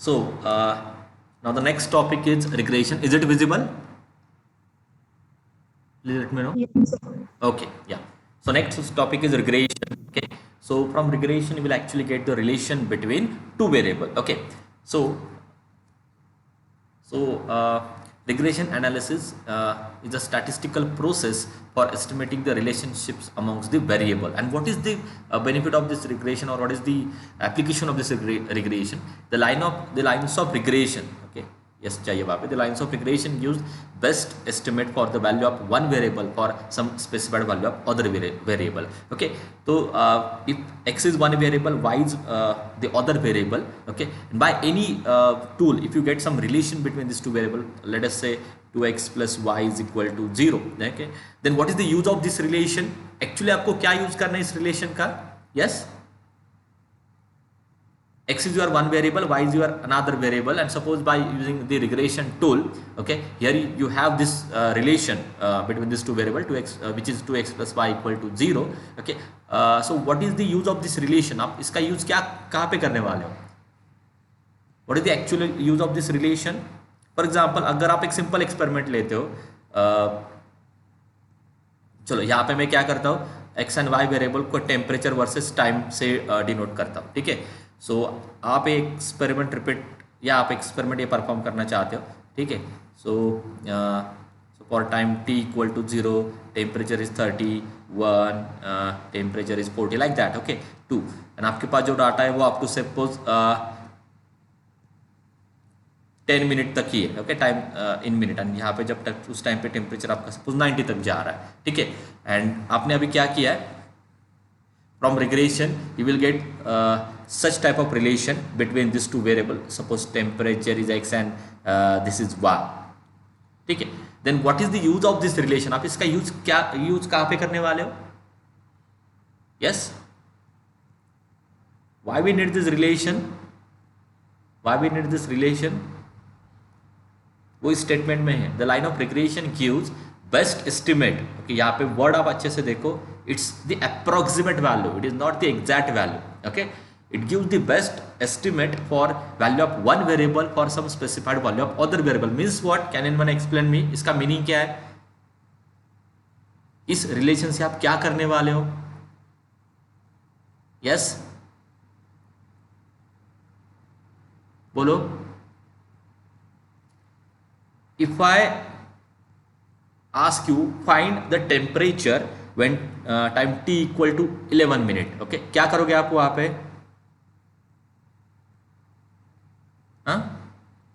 So now the next topic is regression. Is it visible? Please let me know. Yes. Okay, yeah. So next topic is regression. Okay. So from regression, you will actually get the relation between two variable. Okay. So regression analysis is a statistical process for estimating the relationships amongst the variable. And what is the benefit of this regression, or what is the application of this regression? The lines of regression. Okay. Yes, चाहिए वहाँ पे. The lines of regression gives best estimate for the value of one variable for some specified value of other variable. Okay. So if x is one variable, y is the other variable. Okay. And by any tool, if you get some relation between these two variables, let us say 2x plus y is equal to 0. Okay. Then what is the use of this relation? Actually आपको क्या use करना है इस relation का? Yes. X is your one variable, y is your another variable, and suppose by using the regression tool, okay, here you have this relation between these two variables, 2x which is 2x plus y equal to 0. Okay. So what is the use of this relation? आप इसका use क्या कहाँ पे करने वाले हो? What is the actual use of this relation? For example, अगर आप एक सिंपल एक्सपेरिमेंट लेते हो, चलो यहाँ पे मैं क्या करता हूँ, एक्स एंड वाई वेरिएबल को टेम्परेचर वर्सेस टाइम से डिनोट करता हूँ. ठीक है. सो आप एक एक्सपेरिमेंट रिपीट या आप एक्सपेरिमेंट ये परफॉर्म करना चाहते हो. ठीक है. So for time t equal to 0, temperature is 31, temperature is 40, like that. Okay. 2. And आपके पास जो डाटा है वो आपको सपोज 10 मिनट तक ही है. Okay. Time in minute. And यहाँ पे जब तक उस टाइम पे टेम्परेचर आपका सपोज 90 तक जा रहा है. ठीक है. एंड आपने अभी क्या किया है, from regression you will get such type of relation between these two variable. Suppose temperature is x and this is y. ठीक है. then what is the use of this relation? आप इसका यूज कहाँ पे करने वाले हो? yes, why we need this relation? वो इस स्टेटमेंट में है. The line of regression gives best estimate. Okay. यहाँ पे वर्ड आप अच्छे से देखो, it's the approximate value, it is not the exact value. Okay. It gives the best estimate for value of one variable for some specified value of other variable. Means what? Can anyone explain me? इसका meaning क्या है? इस relation से आप क्या करने वाले हो? यस, बोलो. If I ask you find the temperature when time t equal to 11 minute, okay, क्या करोगे आप वहां पे? हाँ?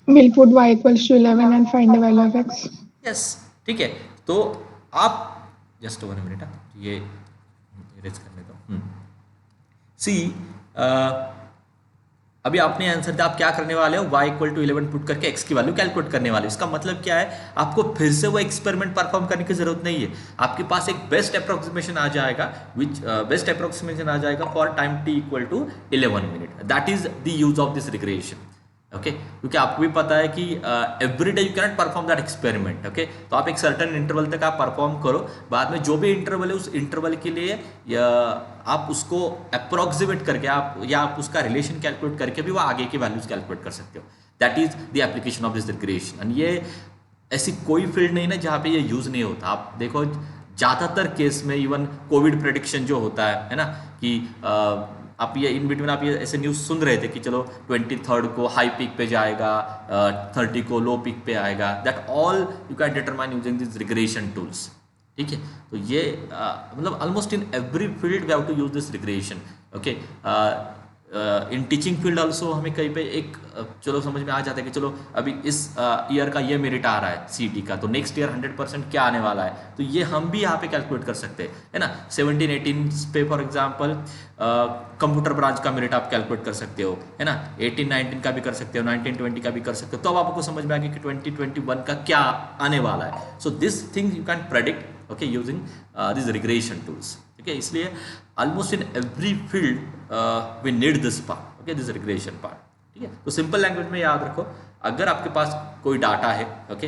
We'll put y equals to 11 and find the value of x. Yes. ठीक है. तो आप just 1 minute, ये इरेज करने दो. सी अभी आपने आंसर दिया, आप क्या करने वाले हो? y इक्वल टू 11 पुट करके x की वैल्यू कैलकुलेट करने वाले हो. इसका मतलब क्या है? आपको फिर से वो एक्सपेरिमेंट परफॉर्म करने की जरूरत नहीं है. आपके पास एक बेस्ट अप्रोक्सीमेशन आ जाएगा, for time t equal to 11 minute. That is the use of this regression. Okay. क्योंकि आपको भी पता है कि every day you cannot perform that experiment. Okay. तो आप एक सर्टन इंटरवल तक आप परफॉर्म करो, बाद में जो भी इंटरवल है उस इंटरवल के लिए आप उसको अप्रोक्सीमेट करके आप उसका रिलेशन कैलकुलेट करके भी वो आगे की वैल्यूज कैलकुलेट कर सकते हो. That is the application of this regression. And ये ऐसी कोई फील्ड नहीं ना जहाँ पे ये यूज नहीं होता. आप देखो ज़्यादातर केस में इवन कोविड प्रेडिक्शन जो होता है ना, कि आप ये इन बिटवीन आप ये ऐसे न्यूज़ सुन रहे थे कि चलो 23rd को हाई पीक पे जाएगा, 30 को लो पीक पे आएगा. That all you can determine using this regression tools. ठीक है. तो ये मतलब almost in every field we have to use this regression. Okay. In teaching field also हमें कहीं पे एक चलो समझ में आ जाता है कि चलो अभी इस ईयर का ये मेरिट आ रहा है सीटी का, तो नेक्स्ट ईयर 100% क्या आने वाला है, तो ये हम भी यहाँ पे कैलकुलेट कर सकते हैं, है ना. 17-18 पे फॉर एग्जांपल कंप्यूटर ब्रांच का मेरिट आप कैलकुलेट कर सकते हो, है ना. 18-19 का भी कर सकते हो, 19-20 का भी कर सकते हो. तो अब आपको समझ में आ गया कि 2021 का क्या आने वाला है. So this thing you can predict, okay, using this regression tools. ठीक है. इसलिए almost in every field we need this part, okay, this regression part. ठीक है. तो सिंपल लैंग्वेज में याद रखो, अगर आपके पास कोई डाटा है, ओके,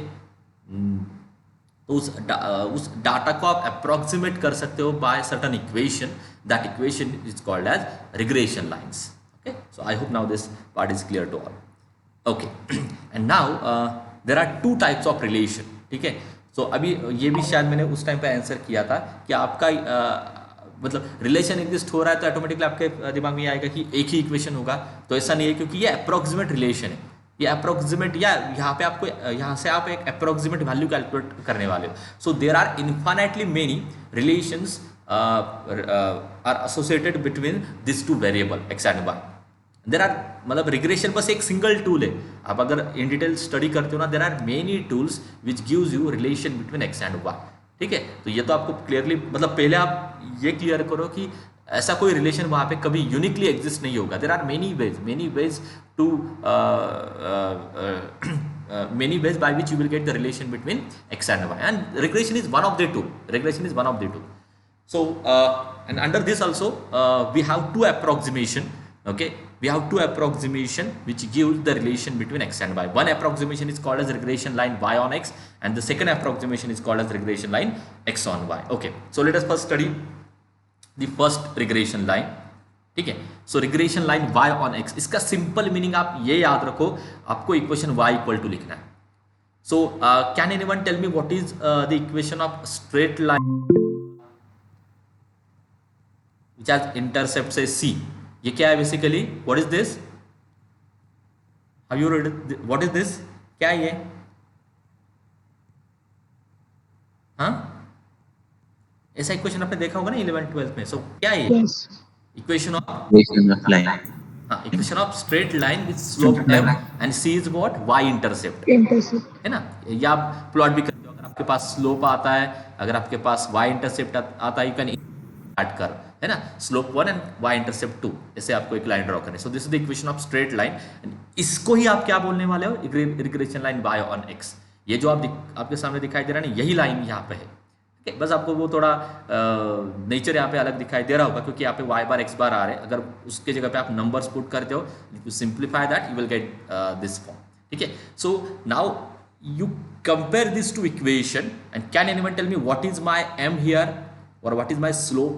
तो उस डाटा को आप अप्रोक्सीमेट कर सकते हो by certain equation. That equation is called as regression lines. Okay. So I hope now this part is clear to all. Okay and now there are two types of relation, ठीक है। सो अभी ये भी शायद मैंने उस टाइम पे answer किया था कि आपका मतलब रिलेशन एग्जिस्ट हो रहा है तो ऑटोमेटिकली आपके दिमाग में ये आएगा कि एक ही इक्वेशन होगा, तो ऐसा नहीं है क्योंकि ये अप्रोक्सीमेट रिलेशन है। ये अप्रोक्सीमेट या यहाँ पे आपको यहाँ से आप एक अप्रोक्सीमेट वैल्यू कैलकुलेट करने वाले हो। So there are infinitely many relations are associated between this two variable X and Y. There are मतलब रिग्रेशन बस एक सिंगल टूल है, आप अगर इन डिटेल स्टडी करते हो ना, there are many tools which gives you relation between X and Y, ठीक है। तो ये तो आपको क्लियरली मतलब पहले आप ये क्लियर करो कि ऐसा कोई रिलेशन वहाँ पे कभी यूनिकली एग्जिस्ट नहीं होगा। There are many ways to many ways by which you will get the relation between x and y, and regression is one of the two. So and under this also we have two approximation, okay, we have two approximation which gives the relation between x and y. One approximation is called as regression line y on x, and the second approximation is called as regression line x on y. Okay, so let us first study the first regression line, ठीक है। So regression line y on x, इसका simple meaning आप ये याद रखो, आपको equation y equal to लिखना है। So can anyone tell me what is the equation of straight line which has intercept say c? ये क्या है basically? What is this? Have you read what is this? क्या है ये? हाँ, ऐसा इक्वेशन आपने देखा होगा ना 11th 12th में। सो क्या है ये? Yes. Equation of line. हाँ, equation of straight line with slope m and c is what? y intercept, Intercept. है ना। या आप प्लॉट भी करते हो, अगर आपके पास स्लोप आता है, अगर आपके पास y इंटरसेप्ट आता है, यू कैन स्टार्ट कर, है ना, स्लोप 1 एंड y इंटरसेप्ट 2, ऐसे आपको एक लाइन ड्रॉ करनी है। So this is the equation of straight line, इसको ही आप क्या बोलने वाले हो? Regression line y on x। ये जो आपके सामने दिखाई दे रहा है ना, यही लाइन यहाँ पे है। Okay, बस आपको वो थोड़ा नेचर यहाँ पे अलग दिखाई दे रहा होगा क्योंकि यहाँ पे y बार x बार आ रहे हैं। अगर उसके जगह पे आप नंबर्स पुट करते हो, you simplify that, you will get this form, ठीक है। So now you compare this to equation and can anyone tell me what is my m here और व्हाट इज माय स्लोप?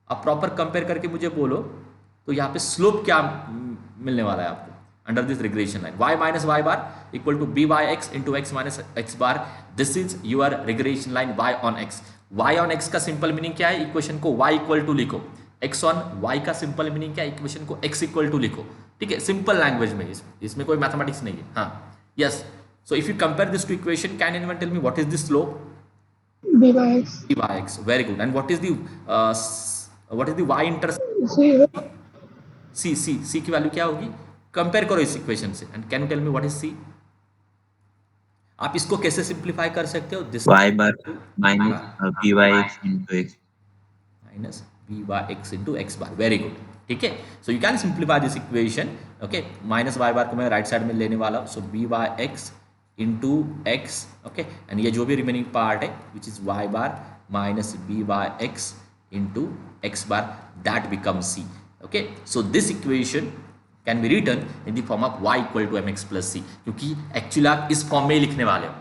आप proper compare करके मुझे बोलो, तो यहाँ पे स्लोप क्या मिलने वाला है आपको under this regression line? y minus Y bar equal to B Y x into X minus X bar. This is your regression line y on x। y on x का सिंपल मीनिंग क्या है? Equation को y equal to लिखो। x on y का simple meaning क्या है? Equation को x equal to लिखो, ठीक है, सिंपल लैंग्वेज में। इसमें कोई मैथमेटिक्स नहीं है। हाँ, yes. So if you compare this to equation, can anyone tell me what is this slope? B by X. b by x, very good. And what is the y intercept? 0. c की value क्या होगी? Compare करो इस equation से and can you tell me what is c? आप इसको कैसे simplify कर सकते हो? This Y bar minus byx into x. Minus B by x into x bar, very good, ठीक है। So you can simplify this equation, okay. Minus Y bar को मैं राइट साइड में लेने वाला हूँ, so b by x into x, okay. And ये जो भी रिमेनिंग पार्ट है which is y bar minus B by x into x bar, that become c, okay. So this equation can be written in the form of y equal to mx plus सी, क्योंकि actually आप इस form में ही लिखने वाले हो,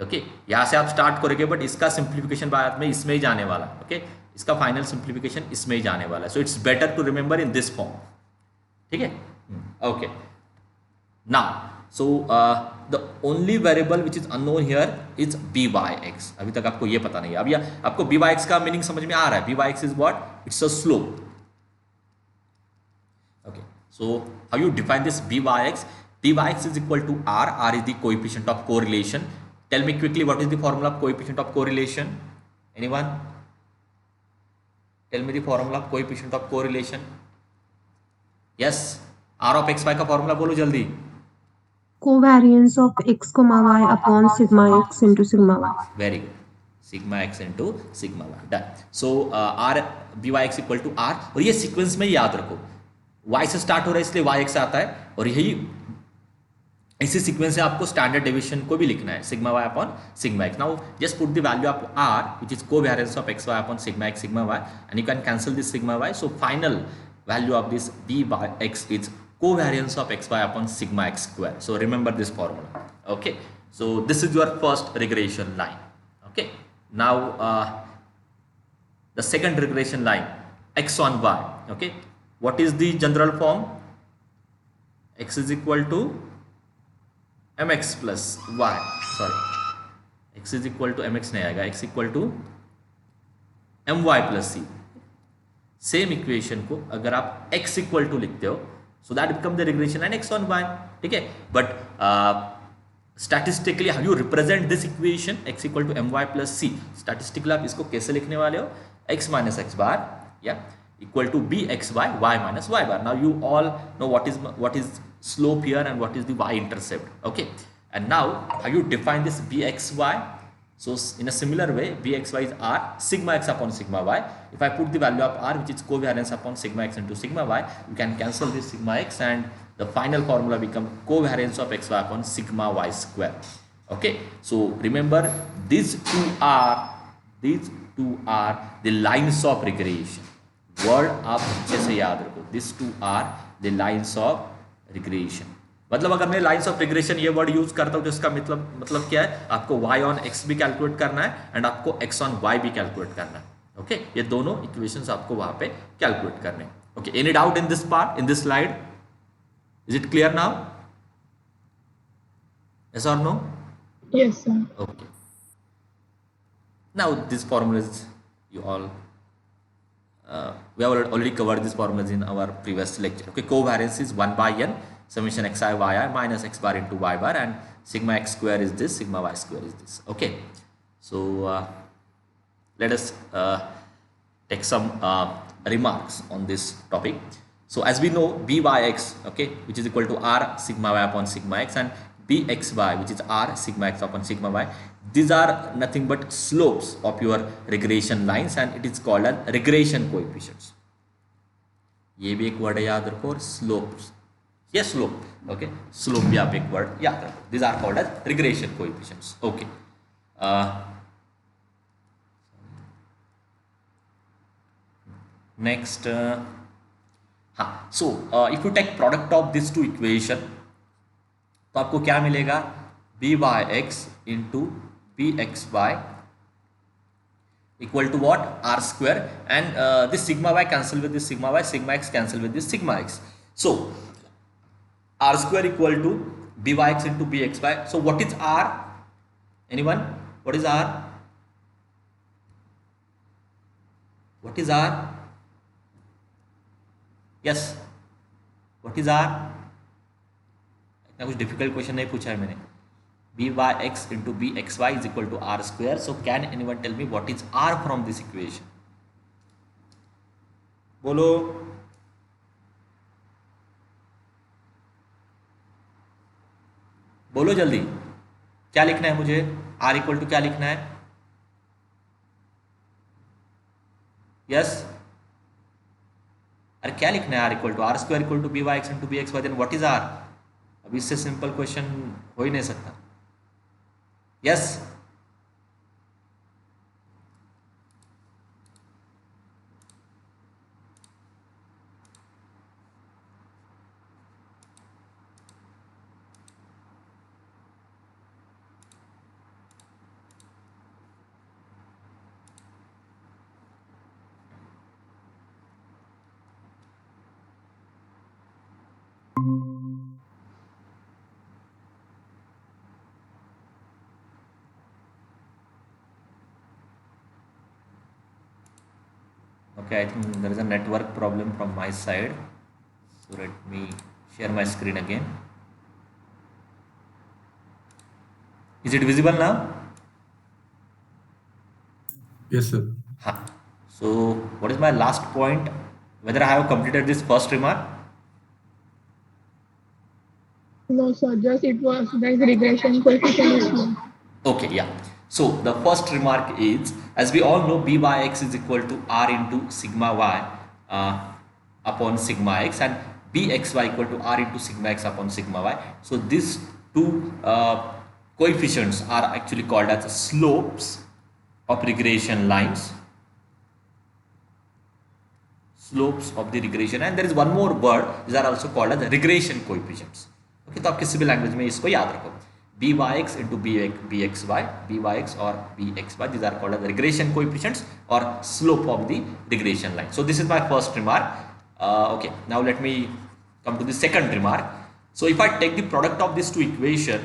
okay. यहाँ से आप स्टार्ट करोगे, बट इसका सिंप्लीफिकेशन बाद में इसमें ही जाने वाला, ओके। इसका फाइनल सिंप्लीफिकेशन इसमें ही जाने वाला है। So it's better to remember in this form, ठीक है, okay. Now so the only variable which is unknown here is B by X. अभी तक आपको ये पता नहीं है। अभी आपको बी बाय एक्स का मीनिंग समझ में आ रहा है? B by X is what? It's a slope, okay. So how you define this b by x? b by x is equal to r. R is the coefficient of correlation. Tell me quickly what is the formula of coefficient of correlation? Anyone? Tell me the formula of coefficient of correlation. Yes, r of x y का formula बोलो जल्दी। Covariance of x comma y upon sigma x into sigma y. Very good. Sigma x into sigma y. Done. So r b y x equal to r, और ये sequence में याद रखो, y से start हो रहा है इसलिए y x आता है, और यही इसी सीक्वेंस से आपको स्टैंडर्ड डेविएशन को भी लिखना है, sigma y upon sigma x. Now just put the value of r which is covariance of x y upon sigma x sigma y, and you can cancel this sigma y. So final value of this b by x is covariance of x y upon sigma x square. So remember this formula, okay. So this is your first regression line, okay. Now the second regression line, x on y, okay. What is the general form? x is equal to mx plus y, sorry x is equal to mx नहीं आएगा, x equal to my plus c। Same equation को अगर आप x equal to लिखते हो, so that become the regression line x on y, ठीक है। But statistically how you represent this equation x equal to my plus c, statistically आप इसको कैसे लिखने वाले हो, x माइनस एक्स बार या equal to bx by y minus y bar. Now you all know what is slope here and what is the y intercept, okay। And now how you define this bxy? So in a similar way, bxy is r sigma x upon sigma y. If I put the value of r, which is covariance upon sigma x into sigma y, you can cancel this sigma x and the final formula become covariance of xy upon sigma y square, okay। So remember these two are the lines of regression। word आप अच्छे से याद रखो, these two are the lines of regression। मतलब अगर मैं lines of regression ये word use करता हूँ तो इसका मतलब क्या है, आपको y ऑन x भी कैलकुलेट करना है एंड आपको x ऑन y भी कैलकुलेट करना है, ओके। ये दोनों इक्वेशंस आपको वहां पे कैलकुलेट करने हैं, okay. Any doubt in this part, in this slide? Is it clear now? Yes और no? Yes, sir. Okay. Now these formulas you all we have already covered these formulas in our previous lecture, okay। Covariance is 1 by n summation xi yi minus x bar into y bar, and sigma x square is this, sigma y square is this, okay। So let us take some remarks on this topic। So as we know, byx, okay, which is equal to r sigma y upon sigma x, and bxy, which is r sigma x upon sigma y, these are nothing but slopes of your regression lines and it is called as regression coefficients। ये भी एक word है याद रखो, और slopes, ये slope, okay, slope भी आप एक वर्ड याद रखो। These are called as regression coefficients, okay। Next, so if you take product of these two equation, तो आपको क्या मिलेगा, byx into bxy equal to what, r square, and this sigma y cancel with this sigma y, sigma x cancel with this sigma x, so r square equal to byx into bxy। So what is r? Anyone? What is r? What is r? Yes, what is r? इतना कुछ difficult question नहीं पूछा है मैंने। byx into bxy is equal to r square। So can anyone tell me what is r from this equation? बोलो। बोलो जल्दी, क्या लिखना है मुझे, r इक्वल टू क्या लिखना है? यस, अरे क्या लिखना है, r equal to r square equal to byx into bxy, then what is r? अब इससे सिंपल क्वेश्चन हो ही नहीं सकता। Yes, okay, I think there is a network problem from my side, so let me share my screen again। Is it visible now? Yes, sir. So what is my last point, whether I have completed this first remark? No, sir. Just it was like regression coefficient is low. Okay, yeah. So the first remark is, as we all know, byx is equal to r into sigma y upon sigma x, and bxy equal to r into sigma x upon sigma y. So these two coefficients are actually called as slopes of regression lines, slopes of the regression, and there is one more word, these are also called as regression coefficients, okay। तो आप किसी भी language में इसको याद रखो, byx into bxy, byx or bxy, these are called as regression coefficients or slope of the regression line। So this is my first remark, okay। Now let me come to the second remark। So if I take the product of these two equation,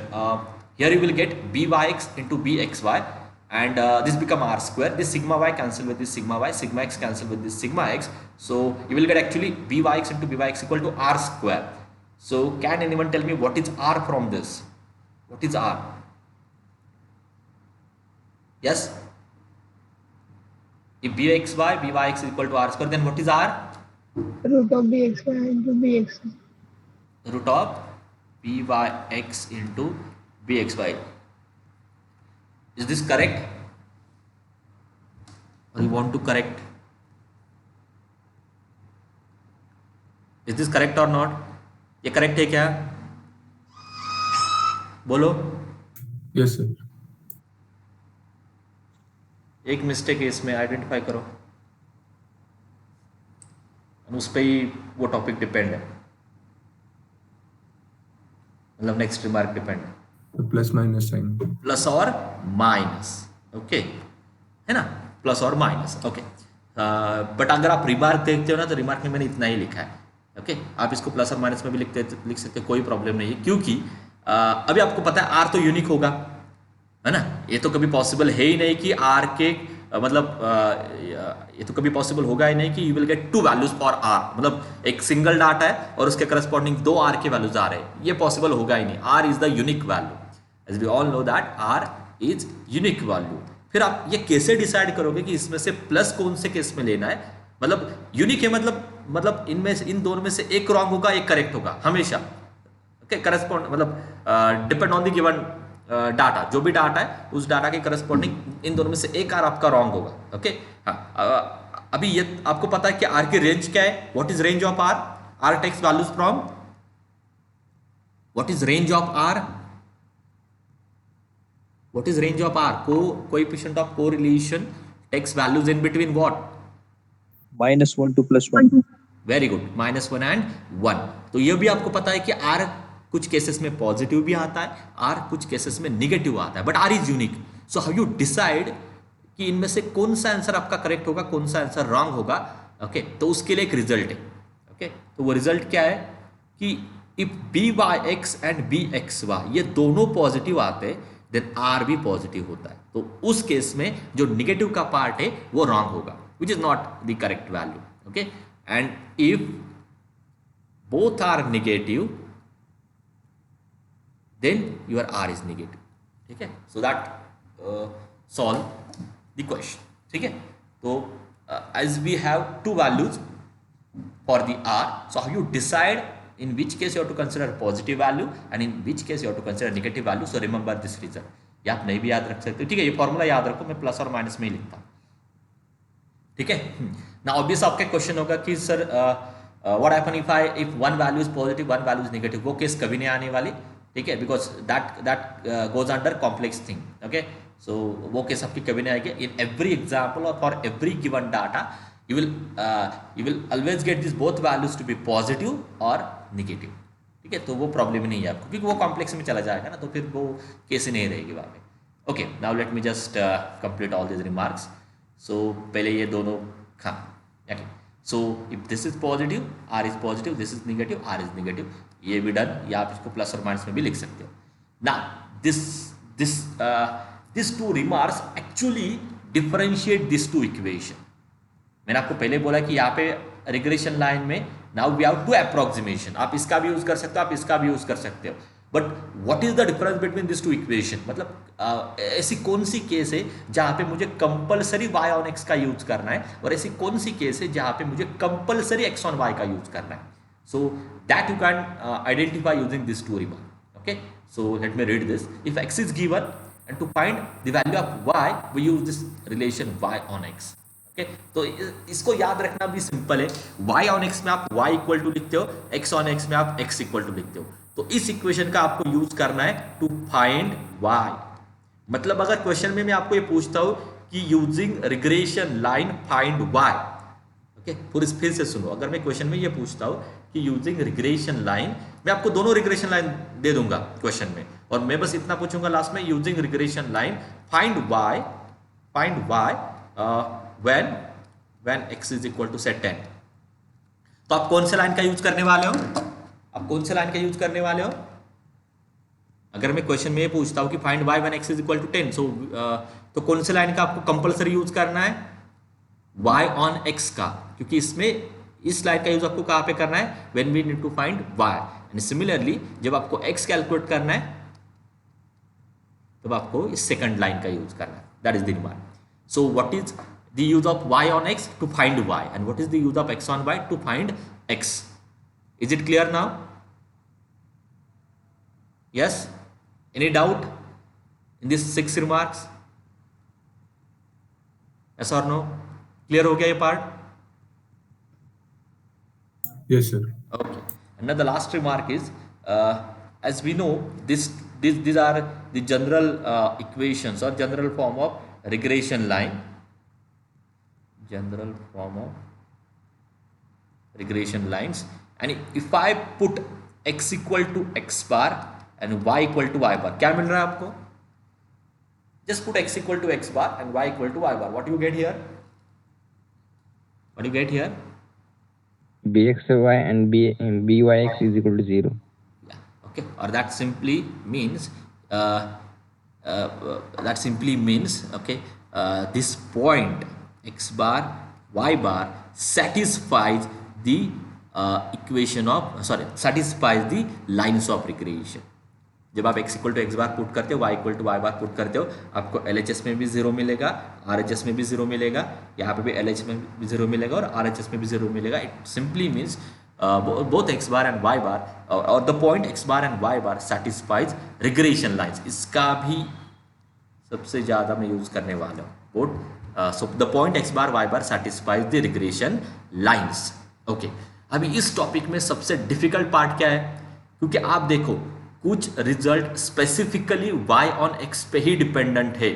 here you will get byx into bxy, and this become r square. This sigma y cancel with this sigma y, sigma x cancel with this sigma x. So you will get actually byx into byx equal to r square. So can anyone tell me what is r from this? What is r? Yes? If byx is equal to r square, then what is r? Root of bxy into bx. Root of byx into bxy. Is this correct? Or you want to correct? Is this correct or not? ये correct है क्या? बोलो. Yes, sir. एक mistake है इसमें, identify करो. उस पर ही वो टॉपिक डिपेंड है, मतलब नेक्स्ट रिमार्क डिपेंड है. The plus minus sign. Plus और माइनस, ओके, है ना, प्लस और माइनस, ओके. बट अगर आप रिमार्क देखते हो ना, तो रिमार्क में मैंने इतना ही लिखा है, ओके. आप इसको प्लस और माइनस में भी लिख सकते हो, कोई प्रॉब्लम नहीं है, क्योंकि अभी आपको पता है आर तो यूनिक होगा, है ना. ये तो कभी पॉसिबल है ही नहीं कि आर के मतलब ये तो कभी पॉसिबल होगा ही नहीं कि you will get two values for R, मतलब एक सिंगल डाटा है और उसके करस्पॉन्डिंग दो आर के वैल्यूज आ रहे हैं, ये पॉसिबल होगा ही नहीं. R is the unique value, as we all know that R is unique value. फिर आप ये कैसे डिसाइड करोगे कि इसमें से प्लस कौन से केस में लेना है? मतलब यूनिक है, मतलब इनमें से इन दोनों में से एक रॉन्ग होगा, एक करेक्ट होगा हमेशा, ओके. करस्पॉन्ड मतलब depend on the given data, जो भी डाटा है उस डाटा के करस्पॉन्डिंग इन दोनों में से एक आर आपका रॉन्ग होगा, ओके. हाँ, अभी ये आपको पता है कि आर की रेंज क्या है. What is range of R? R takes values from, what is range of R? What is range of R? Coefficient of correlation takes values in between what? -1 to +1. Very good. -1 and 1. तो ये भी आपको पता है कि R कुछ cases में positive भी आता है, R कुछ केसेस में निगेटिव आता है, but R is unique. So how you decide कि इनमें से कौन सा आंसर आपका करेक्ट होगा, कौन सा आंसर रॉन्ग होगा, ओके. तो उसके लिए एक रिजल्ट है, ओके. तो वो रिजल्ट क्या है कि इफ byx एंड bxy ये दोनों पॉजिटिव आते हैं, देन आर भी पॉजिटिव होता है. तो उस केस में जो निगेटिव का पार्ट है वो रॉन्ग होगा, which is not the correct value, okay. And if both are negative, then your R is negative, ठीक है. So that solve the question, ठीक है. तो as we have two values for the R, so how you decide in which case you have to consider positive value and in which case you have to consider negative value. So remember this result. ये आप नहीं भी याद रख सकते हो, ठीक है. ये फॉर्मूला याद रखो, मैं प्लस और माइनस में ही लिखता हूँ, ठीक है. ना ऑब्वियस आपका क्वेश्चन होगा कि sir what happen if one value is positive, one value is negative. वो केस कभी नहीं आने वाली, ठीक है, because that goes under complex thing, okay. So वो केस आपकी कभी नहीं आएगी. इन एवरी एग्जाम्पल और for every given data you will always get these both values to be positive or negative, ठीक है. तो वो प्रॉब्लम नहीं है आपको, क्योंकि वो कॉम्प्लेक्स में चला जाएगा ना, तो फिर वो केस ही नहीं रहेगी वहाँ पे, okay. Now let me just complete all this remarks. So पहले ये दोनों, हाँ, okay. So if this is positive, r is positive, this is negative, r is negative, ये भी डन. या आप इसको प्लस और माइनस में भी लिख सकते हो. Now this two remarks actually differentiate this to equation. मैंने आपको पहले बोला कि यहाँ पे रिग्रेशन लाइन में now we have two approximation. आप इसका भी यूज कर सकते हो, आप इसका भी यूज कर सकते हो, but what is the difference between this to equation? मतलब ऐसी कौन सी केस है जहाँ पे मुझे कंपलसरी y ऑन x का यूज करना है, और ऐसी कौन सी केस है जहाँ पे मुझे कंपलसरी x ऑन y का यूज करना है? So that you can identify using this two remark, okay. So let me read this. If x is given and to find the value of y we use this relation y on x, okay. तो इसको याद रखना भी simple है. y on x में आप y equal to लिखते हो, x ऑन x में आप x इक्वल टू लिखते हो. तो इस इक्वेशन का आपको यूज करना है टू फाइंड y. मतलब अगर क्वेश्चन में मैं आपको ये पूछता हूं कि using regression line find y, okay. फिर से सुनो. अगर मैं क्वेश्चन में ये पूछता हूं कि यूजिंग रिग्रेशन लाइन, मैं आपको दोनों रिग्रेशन लाइन दे दूंगा क्वेश्चन में, और मैं बस इतना पूछूंगा लास्ट में, using regression line find y when x is equal to say 10. तो आप कौन से लाइन का यूज करने वाले हो? आप कौन से लाइन का यूज करने वाले हो? अगर मैं क्वेश्चन में ये पूछता हूँ कि find y when x is equal to 10, सो तो कौन से लाइन का आपको कंपलसरी यूज करना है? y on x का, क्योंकि इसमें इस लाइन का यूज आपको कहाँ पे करना है? when we need to find y, and similarly जब आपको x कैलकुलेट करना है तब आपको इस सेकंड लाइन का यूज करना है. That is the demand. So what is the use of y on x to find y, and what is the use of x on y to find x? Is it clear now? Yes? Any doubt in these 6 remarks? Yes or no? Clear हो गया ये part? Yes, sir. Okay. And now the last remark is, as we know, these are the general equations or general form of regression line. General form of regression lines. And if I put x equal to x bar and y equal to y bar, क्या मिल रहा है आपको? Just put x equal to x bar and y equal to y bar. What do you get here? What do you get here? bxy and byx is equal to 0. Yeah. Okay. Or that simply means okay, this point x bar y bar satisfies the satisfies the lines of regression. जब आप x equal to X bar put करते हो, y equal to Y bar put करते हो, आपको LHS में भी 0 मिलेगा, RHS में भी 0 मिलेगा, यहाँ पे भी LH में भी 0 मिलेगा और RHS में भी 0 मिलेगा. It simply means both x bar and y bar or the point x bar and y bar satisfies regression lines. इसका भी सबसे ज़्यादा मैं यूज़ करने वाला हूँ. So the point x bar y bar satisfies the regression lines. Okay. अभी इस टॉपिक में सबसे डिफिकल्ट पार्ट क्या है? क्योंकि आप देखो कुछ result specifically y on x पे ही डिपेंडेंट है.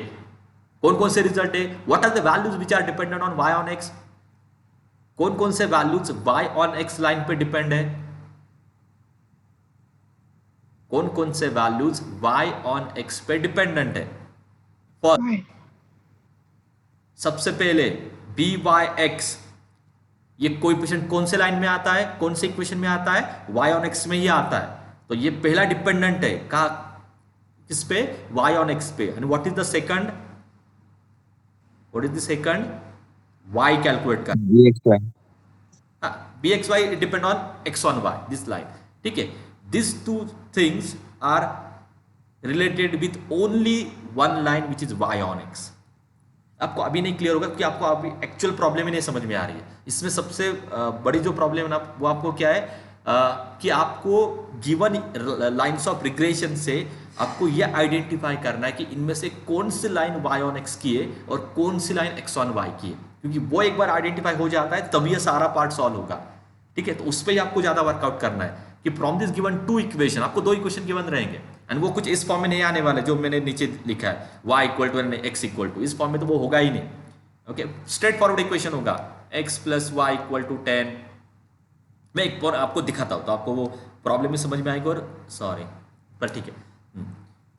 कौन कौन से रिजल्ट है? What are the values which are dependent on y on x? कौन कौन से वैल्यूज y on x लाइन पे डिपेंड है? कौन कौन से वैल्यूज y on x पे डिपेंडेंट है? सबसे पहले by(x), ये कोएफिशिएंट कौन से लाइन में आता है, कौन से इक्वेशन में आता है? y on x में ही आता है. तो ये पहला डिपेंडेंट है. कहा किस पे? y on x पे. And what is the second? What is the second? y calculate कर. bxy. bxy depend on x on y, this line. ठीक है. This two things are related with only one line which is y on x. आपको अभी नहीं clear होगा क्योंकि आपको अभी एक्चुअल प्रॉब्लम ही नहीं समझ में आ रही है. इसमें सबसे बड़ी जो प्रॉब्लम है ना वो आपको क्या है कि आपको गिवन लाइंस ऑफ रिग्रेशन से आपको ये आइडेंटिफाई करना है कि इनमें से कौन सी लाइन y on x की है और कौन सी लाइन x on y की है. क्योंकि वो एक बार आइडेंटिफाई हो जाता है तभी ये सारा पार्ट सॉल्व होगा. ठीक है. तो उस पर ही आपको ज्यादा वर्कआउट करना है कि फ्रॉम दिस गिवन 2 इक्वेशन, आपको 2 इक्वेशन गिवन रहेंगे एंड वो कुछ इस फॉर्म में नहीं आने वाले जो मैंने नीचे लिखा है y equal to x equal to. इस फॉर्म में तो वो होगा ही नहीं. ओके. स्ट्रेट फॉरवर्ड इक्वेशन होगा x plus Y equal to 10. मैं एक बार आपको दिखाता हूँ तो आपको वो प्रॉब्लम भी समझ में आएगी. और सॉरी पर ठीक है.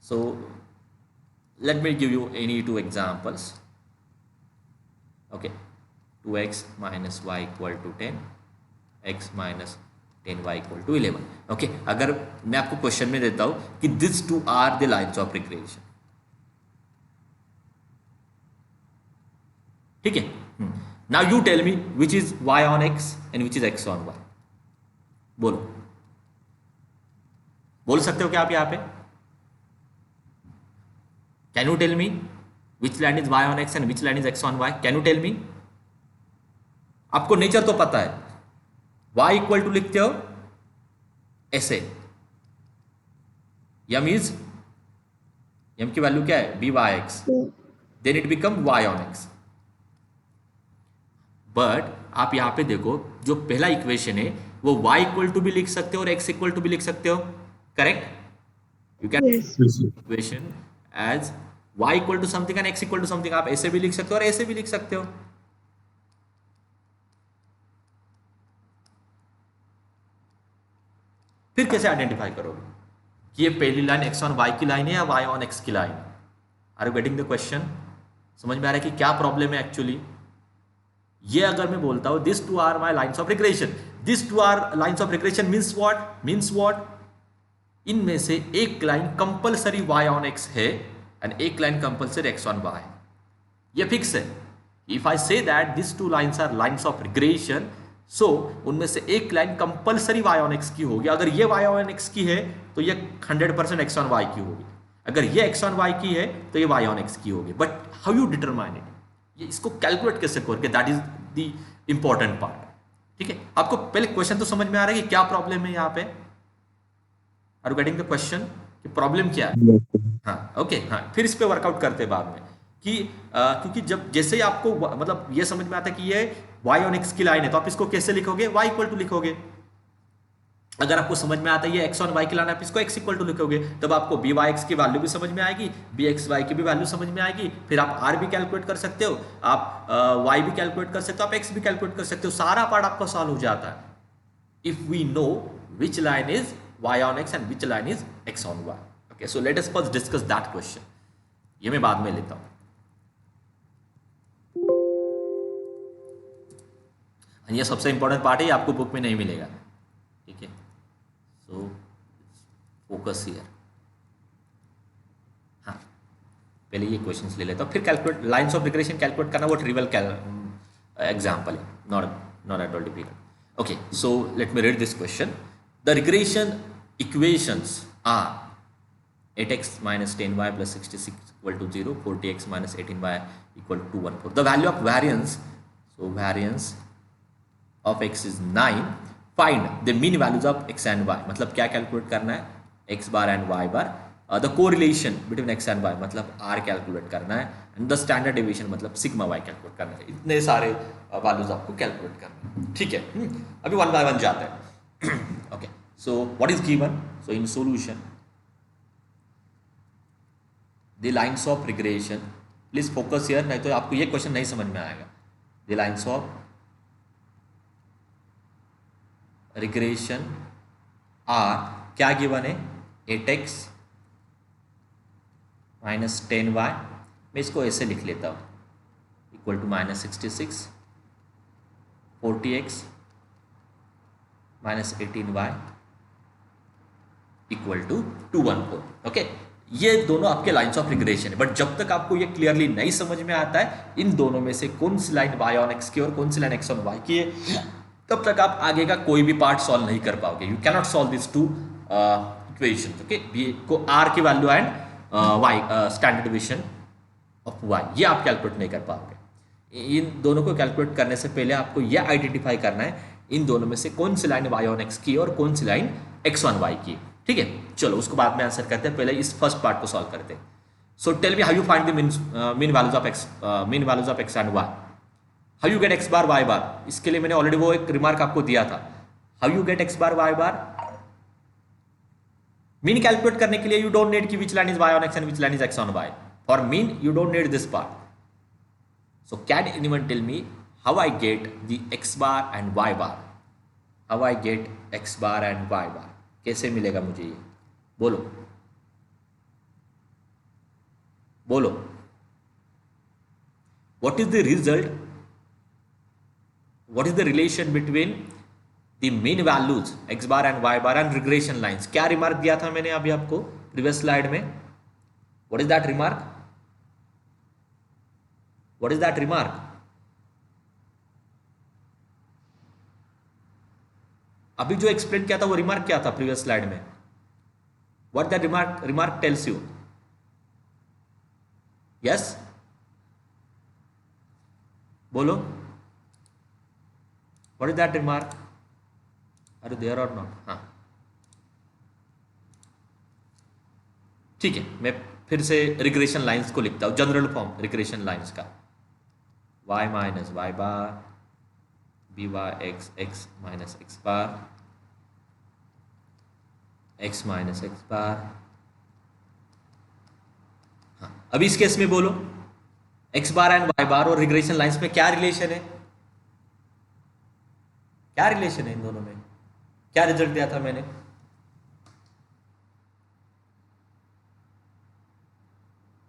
So let me give you any 2 examples. Okay. 2x minus Y equal to 10, x minus 10y equal to 11. Okay. अगर मैं आपको क्वेश्चन में देता हूं कि this two are the lines of regression. ठीक है. Now you tell me which is y on x and which is x on y. बोलो. बोल सकते हो क्या आप यहां पे? Can you tell me which line is y on x and which line is x on y? Can you tell me? आपको nature तो पता है. y इक्वल टू लिखते हो ऐसे. यम की वैल्यू क्या है? by(x), then it become y on x. But आप यहां पे देखो जो पहला इक्वेशन है वो y इक्वल टू भी लिख सकते हो और x इक्वल टू भी लिख सकते हो. Correct. You can Yes. Equation as y equal to something and x equal to something. आप ऐसे भी लिख सकते हो और ऐसे भी लिख सकते हो. फिर कैसे आइडेंटिफाई करोगे कि ये पहली लाइन x on y की लाइन है या y on x की line? Are you getting the question? समझ में आ रहा है कि क्या प्रॉब्लम है एक्चुअली? ये अगर मैं बोलता हूं this two are my lines of regression, this two are lines of regression means what, इनमें से एक line compulsory y on x है एंड एक line compulsory x on y, ये फिक्स है. If I say that this two lines are lines of regression, so उनमें से एक line compulsory y on x की होगी. अगर ये y ऑन x की है तो ये 100% x ऑन y की होगी. अगर ये x ऑन y की है तो ये y ऑन x की होगी. But how you determine it, ये इसको कैलकुलेट कैसे करके, that is the important part. ठीक है, आपको पहले क्वेश्चन तो समझ में आ रहा है कि क्या प्रॉब्लम है यहाँ पे. Are you getting the question कि प्रॉब्लम क्या है? हाँ ओके, हाँ फिर इस पे वर्कआउट करते हैं बाद में कि क्योंकि जब जैसे ही आपको मतलब ये समझ में आता है कि ये y ऑन x की लाइन है तो आप इसको कैसे लिखोगे, y इक्वल टू लिखोगे. अगर आपको समझ में आता है ये x ऑन y की लाइन, आप इसको x इक्वल टू लिखोगे, तब आपको b y x की वैल्यू भी समझ में आएगी, b x y की भी वैल्यू समझ में आएगी. फिर आप r भी कैलकुलेट कर सकते हो, आप y भी कैलकुलेट कर सकते हो, आप x भी कैलकुलेट कर सकते हो. सारा पार्ट आपका सॉल्व हो जाता है if we know which line is y on x and which line is x on y. Okay, so let us first discuss that question. ये मैं बाद में लेता हूँ. ये सबसे इंपॉर्टेंट पार्ट है, ये आपको बुक में नहीं मिलेगा. ठीक है, सो फोकस हियर. हाँ पहले ये क्वेश्चंस ले लेता हूँ, फिर calculate lines of regression calculate करना वो ट्रिवियल एग्जाम्पल है, not at all difficult. Okay, so let me read this question. The regression equations are 8x minus 10y plus 66 equal to 0, 40x minus 18y equal to 214. The value of variance, so variance of x is 9. Find the mean values of x and y. मतलब क्या calculate करना है, x bar and y bar. The correlation between x and y मतलब r calculate करना है, and the standard deviation मतलब sigma y calculate करना है. इतने सारे वैल्यूज आपको कैलकुलेट करना है. ठीक है, अभी वन बाय वन जाते हैं. Okay, so what is given, so in solution the lines of regression, please focus here, नहीं तो आपको ये क्वेश्चन नहीं समझ में आएगा. The lines of regression are, क्या गिवन है, 8x माइनस 10y, मैं इसको ऐसे लिख लेता हूँ, equal to minus 66, 40x minus 18y equal to 214. Okay, ये दोनों आपके लाइंस ऑफ रिग्रेशन है. बट जब तक आपको ये क्लियरली नहीं समझ में आता है इन दोनों में से कौन सी लाइन y ऑन x की और कौन सी लाइन x ऑन y की है, तब तक आप आगे का कोई भी पार्ट सॉल्व नहीं कर पाओगे. You cannot solve this to equation. Okay, को r की value and y standard division of y, ये आप कैलकुलेट नहीं कर पाओगे. इन दोनों को कैलकुलेट करने से पहले आपको यह आइडेंटिफाई करना है इन दोनों में से कौन सी लाइन y ऑन x की और कौन सी लाइन x ऑन y की. ठीक है, चलो उसको बाद में आंसर करते हैं, पहले इस फर्स्ट पार्ट को सॉल्व करते हैं. So tell me how you find the mean values of x and y. How you get x bar y bar, इसके लिए मैंने ऑलरेडी वो एक रिमार्क आपको दिया था. How you get x bar y bar, mean calculate करने के लिए यू डोंट नीड कि विच line is y on x and which line is x on y. For mean you don't need this part. So can anyone tell me how I get the x bar and y bar? How I get x bar and y bar? कैसे मिलेगा मुझे ये, बोलो बोलो. What is the result? What is the relation between the mean values x bar and y bar and regression lines? क्या remark दिया था मैंने अभी आपको प्रीवियस स्लाइड में? What is that remark? What is that remark? अभी जो explain किया था वो रिमार्क क्या था प्रीवियस स्लाइड में? What that remark tells you? Yes? बोलो. What is that remark? Are you there or not? हाँ ठीक है, मैं फिर से रिग्रेशन लाइंस को लिखता हूँ, जनरल फॉर्म रिग्रेशन लाइंस का. y minus y bar, b y x minus x bar, x minus x bar. हाँ, अभी इस केस में बोलो x bar and y bar और रिग्रेशन लाइंस में क्या रिलेशन है, क्या रिलेशन है इन दोनों में? क्या रिजल्ट दिया था मैंने?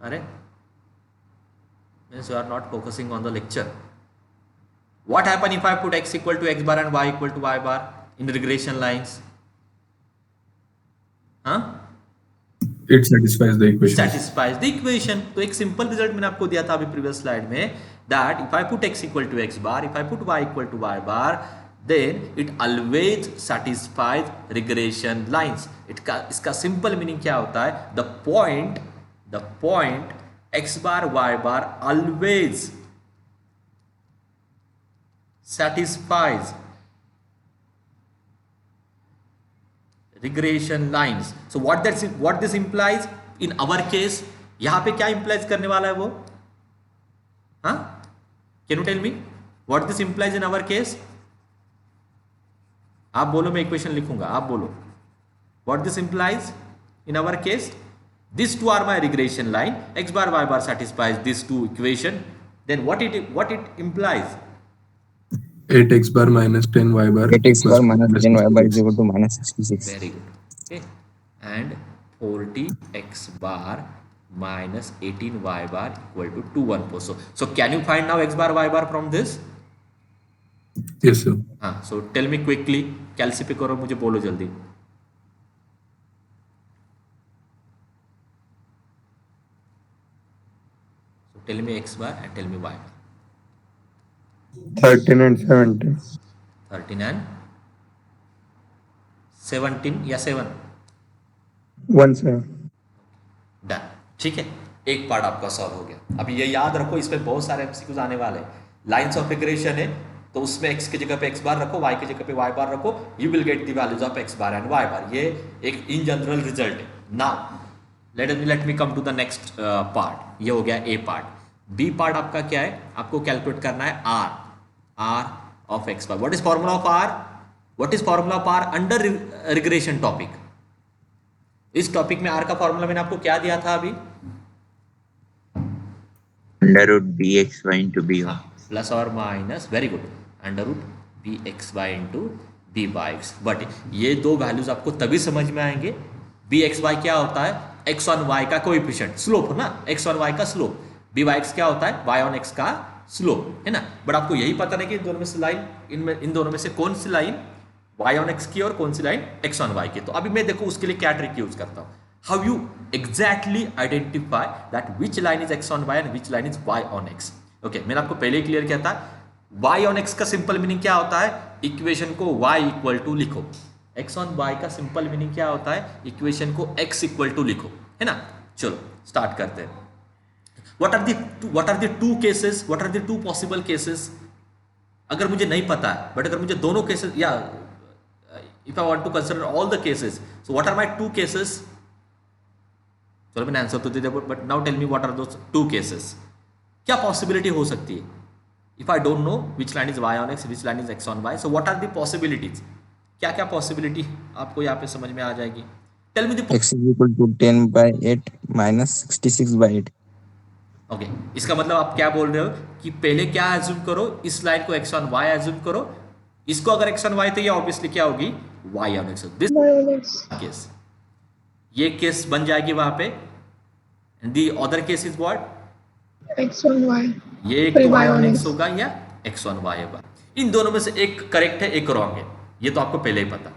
अरे means you are not focusing on the lecture. What happen if I put x equal to x bar and y equal to y bar in regression lines? Huh? It satisfies the equation. Satisfies the equation. तो एक simple result मैंने आपको दिया था अभी previous slide में, that if I put x equal to x bar, if I put y equal to y bar, then it always satisfies regression lines. इसका simple meaning क्या होता है? The point x bar y bar always satisfies regression lines. So what this implies in our case, यहां पे क्या implies करने वाला है वो? हाँ? Can you tell me what this implies in our case? आप बोलो, मैं इक्वेशन लिखूंगा, आप बोलो. What this implies in our case? These two are my regression line. X bar y bar satisfies these two equation. Then what it implies? 8x bar minus 10y bar. 8x bar plus minus plus 10y bar is equal to minus 66. Very good. Okay. And 40x bar minus 18y bar equal to 214. So can you find now x bar y bar from this? Yes, sir. हाँ. So tell me quickly. कैलसी पे करो, मुझे बोलो जल्दी. So tell me x bar and tell me y bar. 13 and 17. 13 and 17 या 7. 1 7. Done. ठीक है, एक पार्ट आपका सॉल्व हो गया. अब ये याद रखो, इस पे बहुत सारे एमसीक्यूज आने वाले हैं. लाइंस ऑफ रिग्रेशन है तो उसमें x की जगह पे x बार रखो, y की जगह पे y बार रखो. You will get the values of x bar and y bar. ये एक इन जनरल रिजल्ट है. Now let me come to the next part. ये हो गया ए पार्ट. बी पार्ट आपका क्या है? आपको कैलकुलेट करना है r of x bar. What is formula of r? What is formula of r under regression topic? इस टॉपिक में r का फॉर्मूला मैंने आपको क्या दिया था अभी? under root bxy into by. Plus और minus, very good, under root b x y into b Y x. But ये दो वैल्यूज आपको तभी समझ में आएंगे. बी एक्स वाई क्या होता है? एक्स ऑन वाई का कोएफिशिएंट, स्लोप ना, एक्स ऑन वाई का स्लोप. बी वाई एक्स क्या होता है? वाई ऑन एक्स का स्लोप, है ना. बट आपको यही पता नहीं कि इन दोनों में से लाइन, इन दोनों में से कौन सी लाइन वाई ऑन एक्स की और कौन सी लाइन एक्स ऑन वाई की. तो अभी मैं देखो उसके लिए क्या ट्रिक यूज करता हूँ. How you exactly identify that which line is X on Y and which line is Y on X. Okay, मैंने आपको पहले ही क्लियर किया था. y ऑन x का सिंपल मीनिंग क्या होता है? इक्वेशन को y इक्वल टू लिखो. x ऑन y का सिंपल मीनिंग क्या होता है? इक्वेशन को x इक्वल टू लिखो, है ना. चलो स्टार्ट करते हैं. What are the two cases? What are the two possible cases? अगर मुझे नहीं पता है, बट अगर मुझे दोनों केसेस, या if I want to consider all the cases, so what are my two cases? चलो मैंने आंसर तो दे दिया, but now tell me what are those two cases. क्या पॉसिबिलिटी हो सकती है? If I don't know which line is Y on X, which line is X on Y, so what are the possibilities? क्या क्या possibility आपको यहाँ पे समझ में आ जाएगी? Tell me the X is equal to 10 by 8 minus 66 by 8. Okay. इसका मतलब आप क्या बोल रहे हो कि पहले क्या एज्यूम करो? इस लाइन को एक्स ऑन वाई एज्यूम करो. इसको अगर एक्स ऑन वाई तो ये ऑब्वियसली क्या होगी? Y on X. This Y on X. Case, ये केस बन जाएगी वहां पे. The other case is what? X on Y. ये एक फिर तो y Y on on x X. होगा या x ऑन y होगा. इन दोनों में से एक करेक्ट है, एक रॉन्ग है. ये तो आपको पहले ही पता,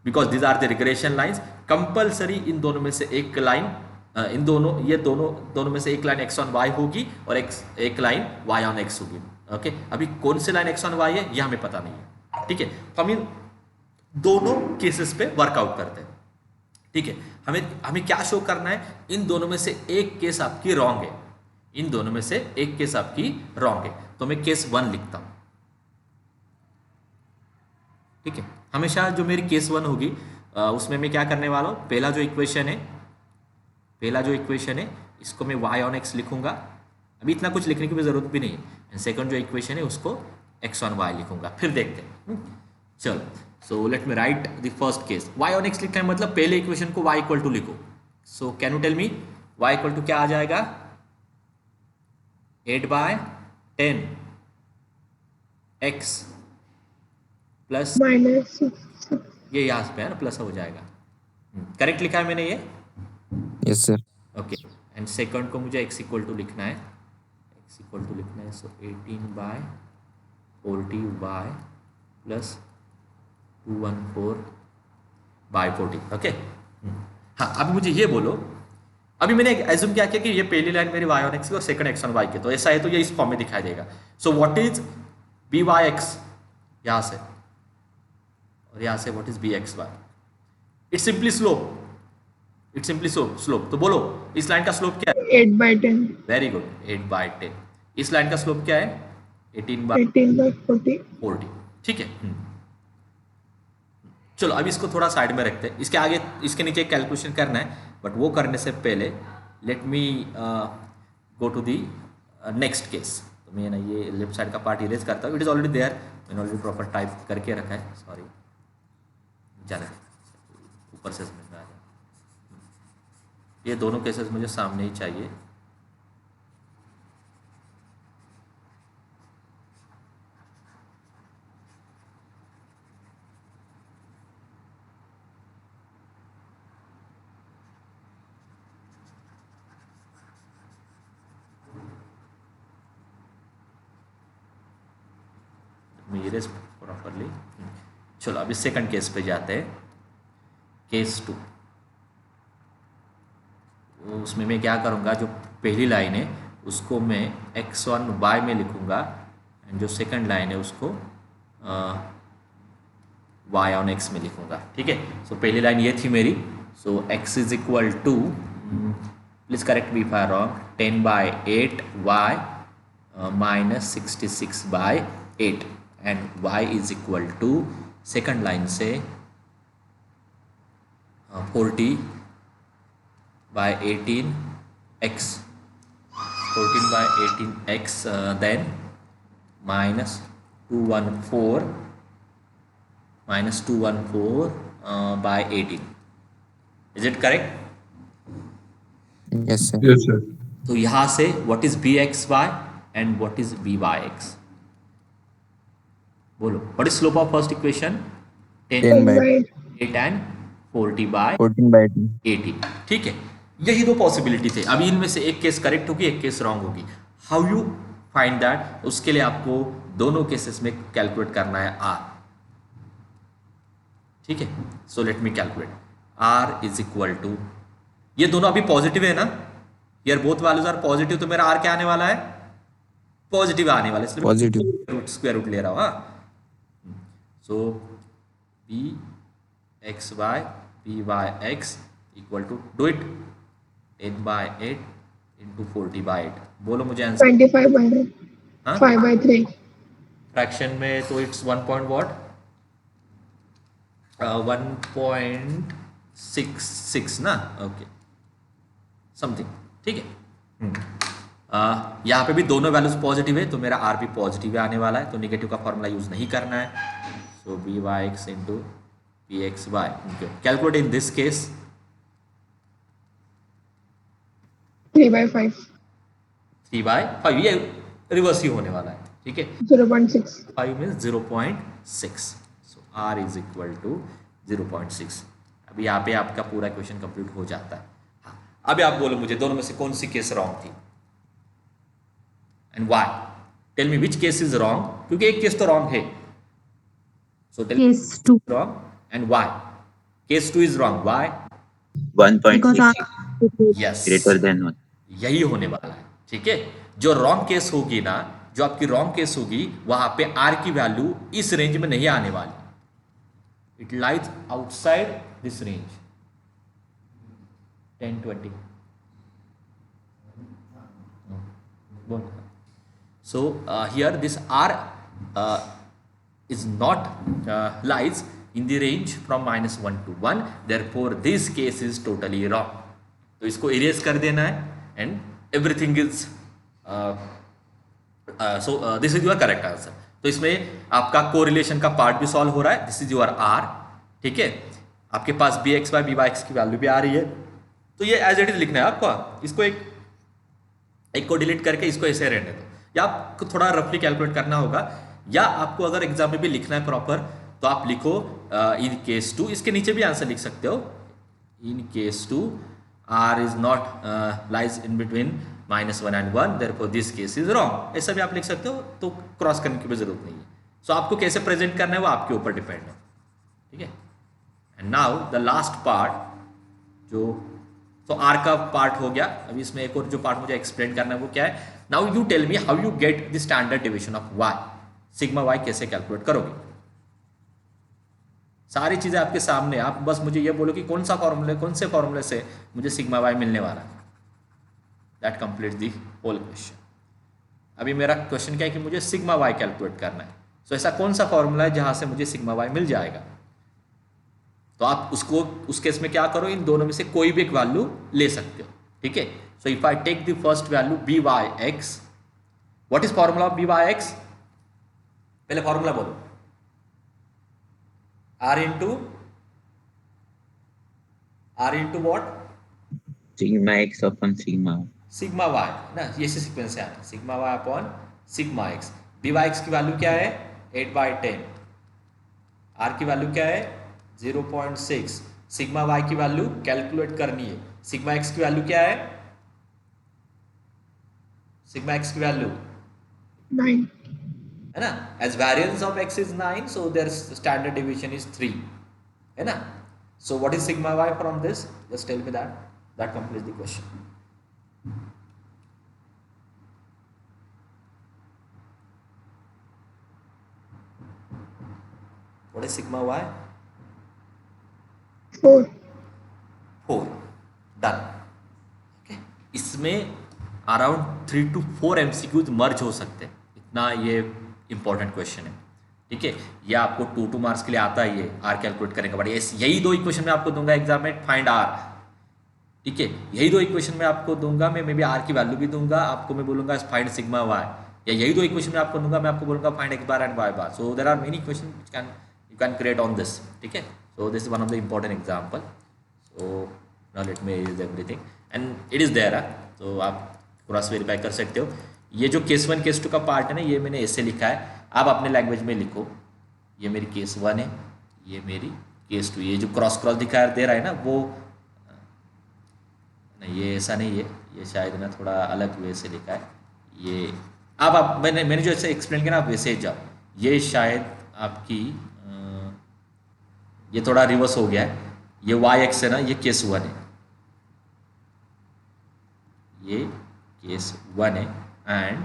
because these are the regression lines. Compulsory इन दोनों में से एक लाइन, इन दोनों में से एक लाइन x ऑन y होगी और एक लाइन y ऑन x होगी. ओके, अभी कौन सी लाइन x ऑन y है ये हमें पता नहीं है. ठीक है, तो हम इन दोनों केसेस पे वर्कआउट करते हैं. ठीक है, हमें क्या शो करना है? इन दोनों में से एक केस आपकी रॉन्ग है. इन दोनों में से एक केस आपकी रॉन्ग है, तो मैं केस 1 लिखता हूं. ठीक है, हमेशा जो मेरी केस 1 होगी उसमें मैं क्या करने वाला हूं? पहला जो इक्वेशन है इसको मैं y ऑन x लिखूंगा. अभी इतना कुछ लिखने की भी जरूरत भी नहीं है. सेकंड जो इक्वेशन है उसको x ऑन y लिखूंगा. फिर देखते हैं. चलो, सो let me right the first case. y on x लिखना है मतलब पहले इक्वेशन को y इक्वल टू लिखो. So can you tell me y equal to क्या आ जाएगा? 8 by 10 x प्लस, Minus 6. ये यहाँ पे है ना, प्लस हो जाएगा. करेक्ट लिखा है मैंने ये? Yes, sir. Okay. And second को मुझे x इक्वल टू लिखना है. सो 18 by 40 y plus 214 by 40. Okay. हाँ, अभी मुझे ये बोलो, अभी मैंने एज्यूम क्या किया कि ये पहली लाइन मेरी y ऑन x की और सेकंड x ऑन y की, तो ऐसा है तो ये इस फॉर्म में दिखाई देगा. So what is b Y x यहाँ से, और यहाँ से what is b x y. It's simply slope, it's simply slope. तो बोलो इस लाइन का स्लोप क्या है? 8/10. Very good, 8/10. इस लाइन का स्लोप क्या है? 18/40. 18/40. ठीक है. चलो अब इसको थोड़ा साइड में रखते हैं, इसके आगे इसके नीचे कैलकुलेशन करना है, बट वो करने से पहले let me go to the next case. तो मैं ना ये लेफ्ट साइड का पार्ट इरेज करता हूँ. इट इज ऑलरेडी देयर, मैंने ऑलरेडी प्रॉपर टाइप करके रखा है. सॉरी, जाने ऊपर से समझ में आ जाए. ये दोनों केसेस मुझे सामने ही चाहिए. Erase properly. चलो अभी सेकंड केस पे जाते हैं. केस 2. उसमें मैं क्या करूँगा, जो पहली लाइन है उसको मैं x1 y में लिखूँगा, एंड जो सेकंड लाइन है उसको y ऑन x में लिखूँगा. ठीक है. सो पहली लाइन ये थी मेरी. So x is equal to, please correct me if I wrong, 10/8 y minus 66/8, and y is equal to second line से 40/18x, 14/18x, then minus 214 by 18. Is it correct? Yes, sir. Yes, sir. तो यहाँ से what is bxy and what is byx? बोलो, what is slope of first equation? 10/8 and 40/18. 14/18. ठीक है. यही दो possibility थे. अभी इनमें से एक केस करेक्ट होगी, एक केस रॉन्ग होगी. How you find that? उसके लिए आपको दोनों केसेस में कैलकुलेट करना है r. ठीक है. So let me calculate. r is equal to, ये दोनों अभी पॉजिटिव है ना, यार बोथ वैल्यूज आर पॉजिटिव, तो मेरा r क्या आने वाला है? पॉजिटिव आने वाला है, इसलिए Positive. स्क्वायर रूट ले रहा हूं. हाँ. So b x y b y x equal to, do it, 10/8 into 40/8. बोलो मुझे आंसर. 25/3. हाँ? 5/3. फ्रैक्शन में तो इट्स 1.66 ना. Okay, something. ठीक है. यहाँ पे भी दोनों वैल्यूज पॉजिटिव है, तो मेरा आर भी पॉजिटिव आने वाला है, तो नेगेटिव का फॉर्मूला यूज नहीं करना है. So b Y x into p x y. Calculate in this case. 3/5. 3/5, ये रिवर्स ही होने वाला है. ठीक है. 0.6. 5 means 0.6. So r is equal to 0.6. अभी यहाँ पे आपका पूरा क्वेश्चन कंप्लीट हो जाता है. हाँ, अभी आप बोलो मुझे दोनों में से कौन सी केस रॉन्ग थी and why. Tell me which case is wrong, क्योंकि एक केस तो रॉन्ग है. So tell Case 2. Wrong and why. Case 2 is wrong. Why? 1.66 yes, greater than 1. यही होने वाला है. ठीक है. जो रॉन्ग केस होगी ना, जो आपकी रॉन्ग केस होगी, वहां पे आर की वैल्यू इस रेंज में नहीं आने वाली. It lies outside this range 10-20. So here this R is not lies in the range from -1 to 1. Therefore this case is totally wrong. तो इसको इरेज कर देना है and everything is so this is your correct answer. तो इसमें आपका correlation का part भी सॉल्व हो रहा है. This is your r. ठीक है. आपके पास b x by b Y x की वैल्यू भी आ रही है, तो ये एज इट इज लिखना है आपको. इसको एक को डिलीट करके इसको ऐसे रहने दो, या आपको थोड़ा रफली कैलकुलेट करना होगा, या आपको अगर एग्जाम में भी लिखना है प्रॉपर तो आप लिखो इन केस 2. इसके नीचे भी आंसर लिख सकते हो. In case 2 r is not lies in between -1 and 1, therefore this case is wrong. ऐसा भी आप लिख सकते हो, तो क्रॉस करने की भी जरूरत नहीं है. सो आपको कैसे प्रेजेंट करना है वो आपके ऊपर डिपेंड है, ठीक है। And now the last part जो तो आर का पार्ट हो गया। अभी इसमें एक और जो पार्ट मुझे एक्सप्लेन करना है वो क्या है। Now you tell me how you get the standard deviation of y, sigma y कैसे कैलकुलेट करोगे। सारी चीजें आपके सामने, आप बस मुझे ये बोलो कि कौन से फॉर्मूले से मुझे सिग्मा वाई मिलने वाला है। That complete the whole question. अभी मेरा क्वेश्चन क्या है कि मुझे सिग्मा वाई कैलकुलेट करना है। सो ऐसा कौन सा फॉर्मूला है जहां से मुझे सिग्मा वाई मिल जाएगा। तो आप उसको उस केस में क्या करो, इन दोनों में से कोई भी एक वैल्यू ले सकते हो, ठीक है। So if I take the first value b Y x, what is formula of b Y x, पहले फॉर्मूला बोलो। R into what, sigma x upon sigma y. Sigma y ना, ये सीक्वेंस से आना, sigma y upon sigma x. B Y x की value क्या है 8/10, r की वैल्यू क्या है 0.6, सिग्मा वाई की वैल्यू कैलकुलेट करनी है। सिग्मा एक्स की वैल्यू क्या है, सिग्मा एक्स की वैल्यू 9. है ना, as variance of x is 9, so their standard deviation is 3, है ना। So what is sigma y from this, just tell me that completes the question. What is sigma y, 4. 4, done. Okay, इसमें around 3 to 4 MCQs merge हो सकते हैं, इतना ये important question है, ठीक है। ये आपको 2 मार्क्स के लिए आता है, ये आर कैलकुलेट करेंगे, बट यही 2 इक्वेशन में आपको दूंगा एग्जाम में, फाइंड आर, ठीक है। यही 2 इक्वेशन में आपको दूंगा मैं, मे बी आर की वैल्यू भी दूंगा आपको, मैं बोलूंगा फाइंड सिग्मा वाई, या यही 2 इक्वेशन में आपको दूंगा, मैं आपको बोलूंगा find x bar and y bar. So there are many equation you can create on this, ठीक है। So this is one of the important example. So now let me use everything and it is there, तो आप cross verify कर सकते हो। ये जो case 1 case 2 का पार्ट है ना, ये मैंने ऐसे लिखा है, आप अपने लैंग्वेज में लिखो। ये मेरी केस 1 है, ये मेरी केस 2। ये जो क्रॉस दिखा दे रहा है ना, वो नहीं, ये ऐसा नहीं है, ये शायद ना थोड़ा अलग वे से लिखा है। ये आप मैंने जो ऐसे एक्सप्लेन किया ना, आप वैसे जाओ। ये शायद आपकी ये थोड़ा रिवर्स हो गया है। ये वाई एक्स है ना, ये केस 1 है, ये केस 1 है। एंड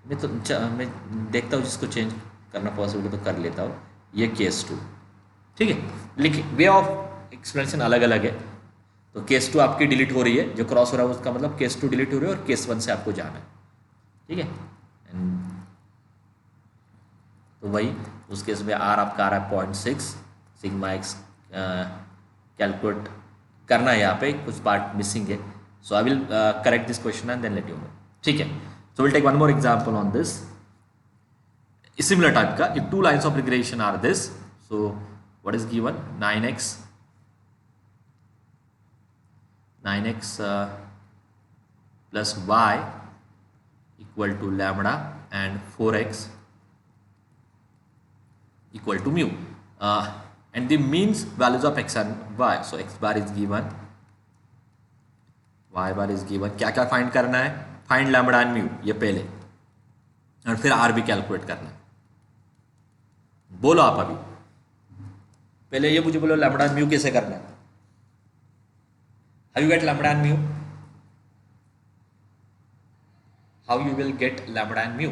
मैं देखता हूँ जिसको चेंज करना पॉसिबल तो कर लेता हूँ। ये केस 2, ठीक है। लेकिन वे ऑफ एक्सप्लेनेशन अलग अलग है। तो केस 2 आपकी डिलीट हो रही है, जो क्रॉस हो रहा है उसका मतलब केस 2 डिलीट हो रही है और केस 1 से आपको जाना है, ठीक है। तो वही उस केस में आर आपका आ रहा है 0.6, सिग्मा एक्स कैलकुलेट करना है, यहाँ पे कुछ पार्ट मिसिंग है। So I will correct this question and then let you know, ठीक है। So will take one more example on this, similar type का। If 2 lines of regression are this, so what is given 9x plus y equal to lambda and 4x equal to mu, and the means values of x and y. So x bar is given, y bar is given। क्या क्या find करना है, find lambda and mu, ये पहले, और फिर r भी calculate करना है। बोलो आप अभी, पहले ये मुझे बोलो लैम्बडा एंड म्यू कैसे करना है। How you get lambda and mu? How you will get lambda and mu?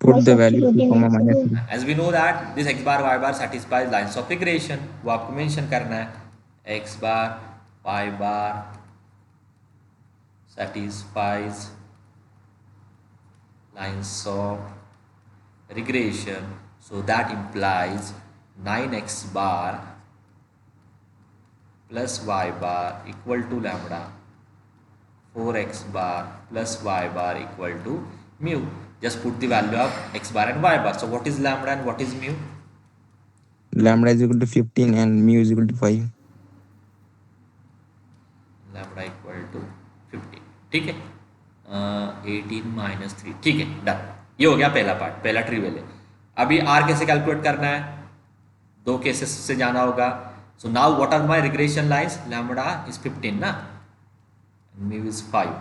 Put the value to comma minus 1. As we know that this x bar y bar satisfies lines of regression, वो आपको mention करना है। x bar y bar satisfies lines of regression, so that implies 9x bar plus y bar equal to lambda, 4x bar plus y bar equal to mu. Just put the value of x bar and y bar. So what is lambda and what is mu? Lambda is equal to 15 and mu is equal to 5. Lambda equal to 15, ठीक है। 18 minus 3, ठीक है, done. ये हो गया पहला part, पहला trivial है। अभी r कैसे कैलकुलेट करना है, 2 केसेस से जाना होगा। So now what are my regression lines? Lambda is 15 na, and mu is 5.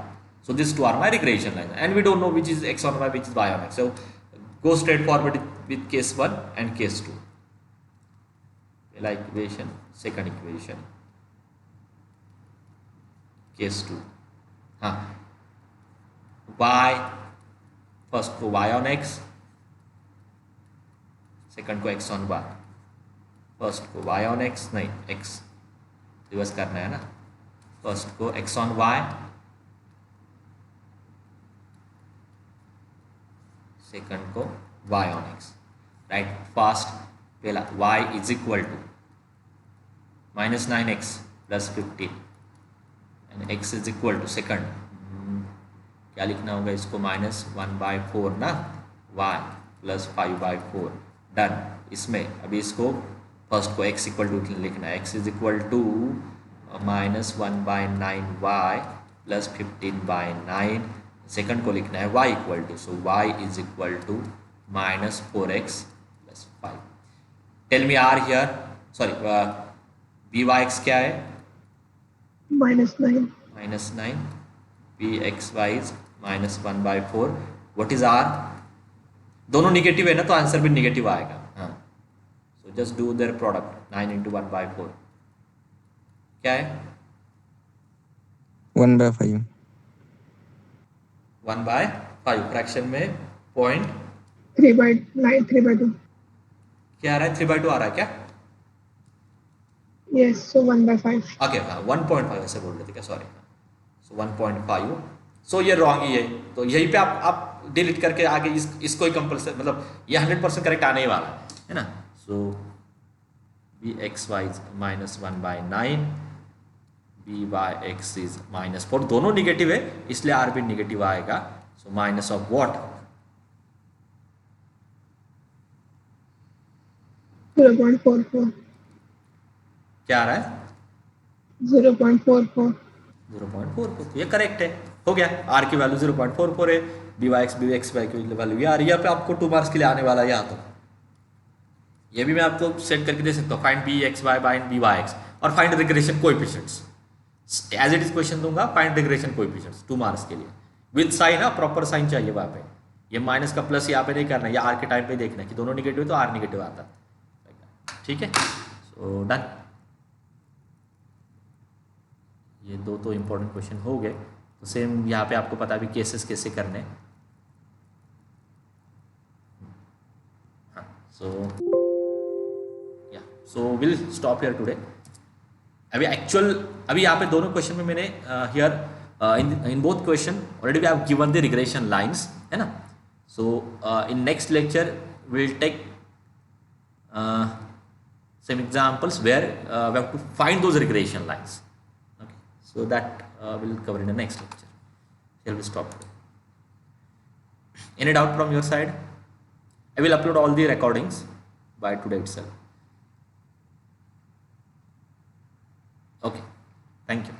So these 2 are my regression lines, and we don't know which is x on y, which is y on x. So go straight forward with case 1 and case 2. पहला equation, second equation, case 2. हाँ, y first को y on x, second को x on y. First को y on x, नहीं x reverse करना है ना. First को x on y, सेकंड को y on x. Right, fast. पहला y is equal to -9x plus 15 and x is equal to second, क्या लिखना होगा इसको, -1/4 ना, y प्लस 5/4. डन. इसमें अभी इसको फर्स्ट को x इक्वल टू लिखना है, x is equal to -1/9y plus 15/9. Second को लिखना है y equal to, so y is equal to -4x plus 5. Tell me r here, sorry byx क्या है, -9. -9. bxy is -1/4. What is r? दोनों negative है ना, तो आंसर भी निगेटिव आएगा. हाँ, so just do their product. 9 × 1/4 क्या है, 1/5. 1/5. फ्रैक्शन में पॉइंट 3/9, 3/2. क्या आ रहा है, 3/2 आ रहा है क्या? Yes, so 1/5. ओके, हाँ 1.5 ऐसे बोल रहे थे क्या, सॉरी. सो 1.5. सो ये रॉन्ग ही है, तो यहीं पे आप डिलीट करके आगे इसको ही कंपल्सरी, मतलब ये 100% करेक्ट आने ही वाला है ना. सो bxy इज -1/9, byx इज -4. दोनों निगेटिव है इसलिए r भी निगेटिव आएगा. So minus of what, 0.44. क्या आ रहा है, 0.44. 0.44. ये करेक्ट है, हो गया. r की वैल्यू 0.44 है, bxy की वैल्यू ये आ रही है. यहाँ पे आपको 2 मार्क्स के लिए आने वाला है. यहाँ तो ये भी मैं आपको सेट करके दे सकता हूँ, फाइंड bxy बाइंड byx और find regression coefficients. As it is question दूंगा, फाइंड रिग्रेशन कोएफिशिएंट्स 2 मार्क्स के लिए विद साइन. प्रॉपर साइन चाहिए वहाँ पे. ये माइनस का प्लस यहाँ पे नहीं करना, ये r के टाइम पे देखना कि दोनों निगेटिव है तो r निगेटिव आता. ठीक है, सो डन. ये 2 तो इम्पोर्टेंट क्वेश्चन हो गए. तो सेम यहाँ पे आपको पता भी केसेस कैसे करने. हाँ, so will stop here today. अभी यहाँ पे दोनों क्वेश्चन में मैंने here in both question already we have given the regression lines, है ना. So in next lecture will take some examples where we have to find those regression lines. Okay, so that we'll cover in the next lecture. Shall we stop here? Any doubt from your side? I will upload all the recordings by today itself. Okay, thank you.